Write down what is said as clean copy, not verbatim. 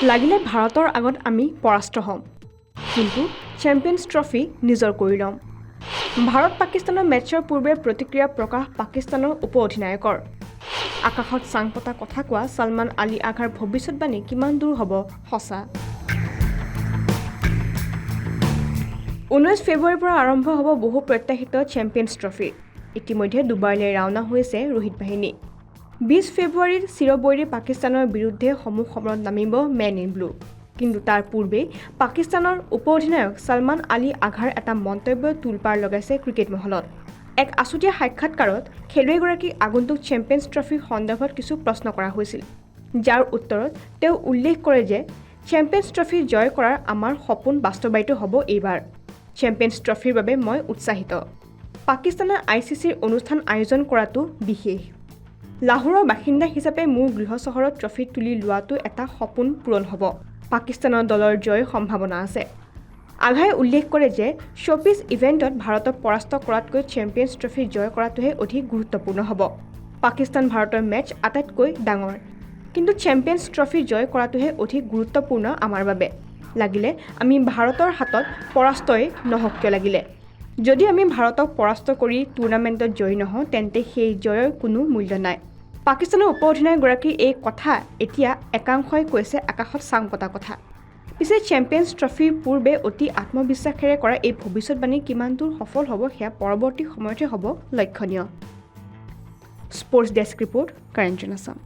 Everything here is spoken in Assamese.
লাগিলে ভাৰতৰ আগত আমি পৰাস্ত হ'ম, কিন্তু চেম্পিয়ন্ছ ট্ৰফি নিজৰ কৰি ল'ম। ভাৰত পাকিস্তানৰ মেটছৰ পূৰ্বে প্ৰতিক্ৰিয়া প্ৰকাশ পাকিস্তানৰ উপ অধিনায়কৰ। আকাশত চাং পতা কথা কোৱা ছলমান আলী আঘাৰ ভৱিষ্যতবাণী কিমান দূৰ হ'ব সঁচা? 19 ফেব্ৰুৱাৰীৰ পৰা আৰম্ভ হ'ব বহু প্ৰত্যাশিত চেম্পিয়ন্ছ ট্ৰফি। ইতিমধ্যে ডুবাইলৈ ৰাওনা হৈছে ৰোহিত বাহিনী। 20 ফেব্ৰুৱাৰীত চিৰবৈৰী পাকিস্তানৰ বিৰুদ্ধে সমূহ সমৰত নামিব মেন ইন ব্লু। কিন্তু তাৰ পূৰ্বেই পাকিস্তানৰ উপ অধিনায়ক ছলমান আলী আঘাৰ এটা মন্তব্যই তোলপাৰ লগাইছে ক্ৰিকেট মহলত। এক আছুতীয়া সাক্ষাৎকাৰত খেলুৱৈগৰাকীক আগন্তুক চেম্পিয়ন্ছ ট্ৰফিৰ সন্দৰ্ভত কিছু প্ৰশ্ন কৰা হৈছিল, যাৰ উত্তৰত তেওঁ উল্লেখ কৰে যে চেম্পিয়ন্ছ ট্ৰফি জয় কৰাৰ আমাৰ সপোন বাস্তৱায়িত হ'ব এইবাৰ। চেম্পিয়ন্ছ ট্ৰফিৰ বাবে মই উৎসাহিত। পাকিস্তানে ICCৰ অনুষ্ঠান আয়োজন কৰাটো বিশেষ। লাহোৰৰ বাসিন্দা হিচাপে মোৰ গৃহ চহৰত ট্ৰফি তুলি লোৱাটো এটা সপোন পূৰণ হ'ব। পাকিস্তানৰ দলৰ জয়ৰ সম্ভাৱনা আছে। আঘাই উল্লেখ কৰে যে শ্ব'পিচ ইভেণ্টত ভাৰতক পৰাস্ত কৰাতকৈ চেম্পিয়ন্ছ ট্ৰফি জয় কৰাটোহে অধিক গুৰুত্বপূৰ্ণ হ'ব। পাকিস্তান ভাৰতৰ মেটছ আটাইতকৈ ডাঙৰ, কিন্তু চেম্পিয়ন্ছ ট্ৰফি জয় কৰাটোহে অধিক গুৰুত্বপূৰ্ণ আমাৰ বাবে। লাগিলে আমি ভাৰতৰ হাতত পৰাস্তই নহওক কিয় লাগিলে। যদি আমি ভাৰতক পৰাস্ত কৰি টুৰ্ণামেণ্টত জয়ী নহওঁ, তেন্তে সেই জয়ৰ কোনো মূল্য নাই। পাকিস্তানৰ উপ অধিনায়কগৰাকীৰ এই কথা এতিয়া একাংশই কৈছে আকাশত চাং পতা কথা। পিছে চেম্পিয়ন্ছ ট্ৰফিৰ পূৰ্বে অতি আত্মবিশ্বাসেৰে কৰা এই ভৱিষ্যতবাণী কিমান দূৰ সফল হ'ব সেয়া পৰৱৰ্তী সময়তহে হ'ব লক্ষণীয়। স্পৰ্টছ ডেস্ক ৰিপৰ্ট, কাৰেঞ্জন আছাম।